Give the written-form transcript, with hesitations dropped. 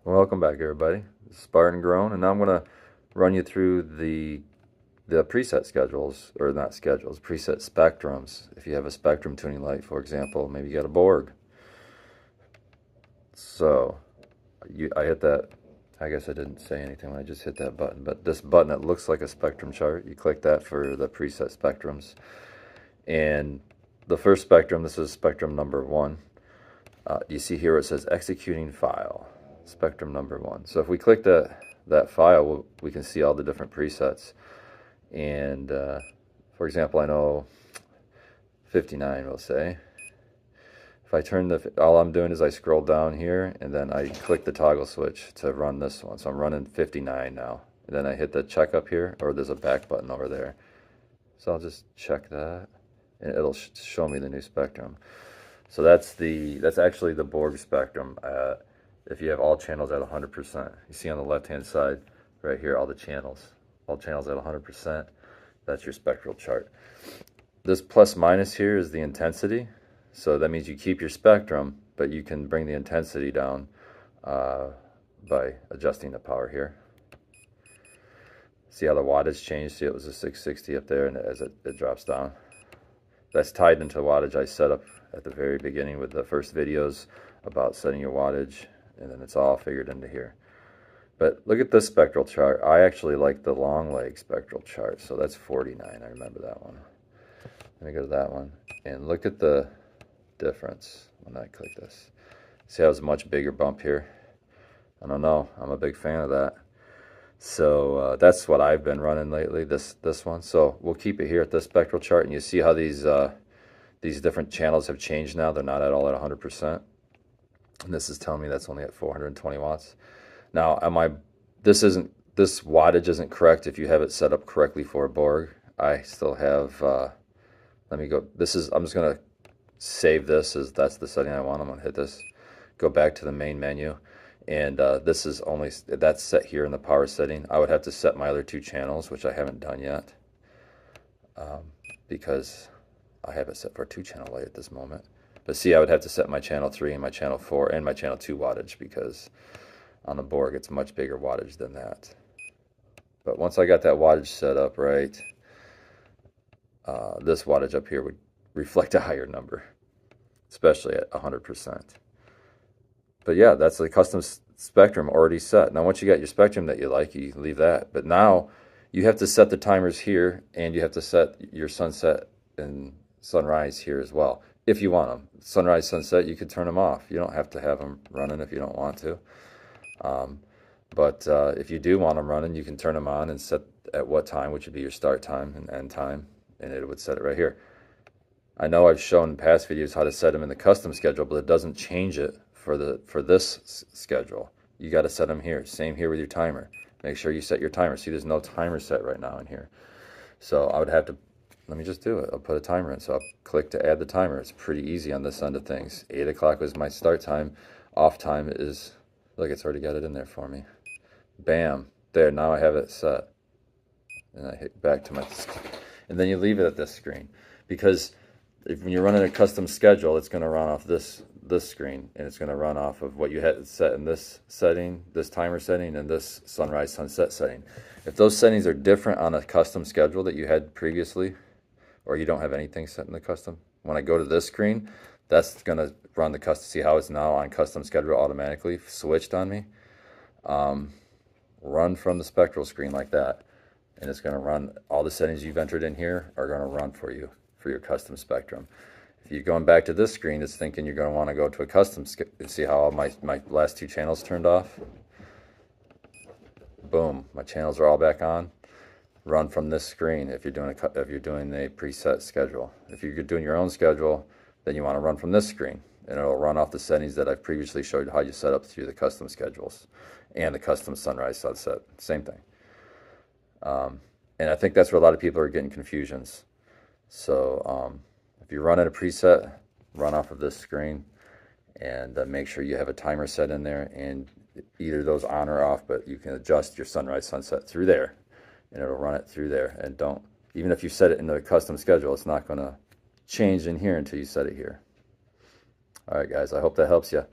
Welcome back, everybody. This is Spartan Grown, and now I'm going to run you through the preset schedules, or not schedules, preset spectrums. If you have a spectrum tuning light, for example, maybe you got a Borg. So I hit that. I guess I didn't say anything when I just hit that button, but this button, it looks like a spectrum chart. You click that for the preset spectrums. And the first spectrum, this is spectrum number 1. You see here it says executing file, spectrum number 1. So if we click that file, we can see all the different presets. And for example, I know 59, we'll say. If I turn all I'm doing is I scroll down here and then I click the toggle switch to run this one. So I'm running 59 now. And then I hit the check up here, or there's a back button over there. So I'll just check that and it'll show me the new spectrum. So that's actually the Borg spectrum if you have all channels at 100%. You see on the left-hand side right here, all channels at 100%. That's your spectral chart. This plus minus here is the intensity. So that means you keep your spectrum, but you can bring the intensity down by adjusting the power here. See how the wattage changed? See, it was a 660 up there, and as it drops down. That's tied into wattage I set up at the very beginning with the first videos about setting your wattage, and then it's all figured into here. But look at this spectral chart. I actually like the long leg spectral chart, so that's 49. I remember that one. Let me go to that one, and look at the difference when I click this. See how it's a much bigger bump here? I don't know. I'm a big fan of that. So that's what I've been running lately, this one. So we'll keep it here at this spectral chart, and you see how these different channels have changed now. They're not at all at 100%. And this is telling me that's only at 420 watts. Now, this wattage isn't correct if you have it set up correctly for a Borg. I still have, let me go, I'm just going to save this as that's the setting I want. I'm going to hit this, go back to the main menu. And that's set here in the power setting. I would have to set my other 2 channels, which I haven't done yet, because I have it set for a 2-channel light at this moment. But see, I would have to set my channel 3 and my channel 4 and my channel 2 wattage, because on the Borg it's much bigger wattage than that. But once I got that wattage set up right, this wattage up here would reflect a higher number, especially at 100%. But yeah, that's the custom spectrum already set. Now, once you got your spectrum that you like, you leave that. But now you have to set the timers here, and you have to set your sunset and sunrise here as well, if you want them. Sunrise, sunset, you could turn them off. You don't have to have them running if you don't want to. But if you do want them running, you can turn them on and set at what time, which would be your start time and end time, and it would set it right here. I know I've shown in past videos how to set them in the custom schedule, but it doesn't change it for this schedule. You got to set them here. Same here with your timer. Make sure you set your timer. See, there's no timer set right now in here. So I would have to, let me just do it. I'll put a timer in. So I'll click to add the timer. It's pretty easy on this end of things. 8 o'clock was my start time. Off time is, look, it's already got it in there for me. Bam. There, now I have it set. And I hit back to my, and then you leave it at this screen. Because when you're running a custom schedule, it's going to run off this screen, and it's going to run off of what you had set in this setting, this timer setting, and this sunrise sunset setting. If those settings are different on a custom schedule that you had previously, or you don't have anything set in the custom, when I go to this screen, that's going to run the custom. See how it's now on custom schedule automatically switched on me? Run from the spectral screen like that, and it's going to run all the settings you've entered in here are going to run for you for your custom spectrum. If you're going back to this screen, it's thinking you're going to want to go to a custom. See how all my last 2 channels turned off? Boom, my channels are all back on. Run from this screen if you're doing a preset schedule. If you're doing your own schedule, then you want to run from this screen, and it'll run off the settings that I've previously showed you how you set up through the custom schedules and the custom sunrise sunset. Same thing. And I think that's where a lot of people are getting confusions. So if you're running a preset, run off of this screen, and make sure you have a timer set in there, and either those on or off, but you can adjust your sunrise sunset through there, and it'll run it through there. And even if you set it in the custom schedule, it's not going to change in here until you set it here. All right, guys, I hope that helps you.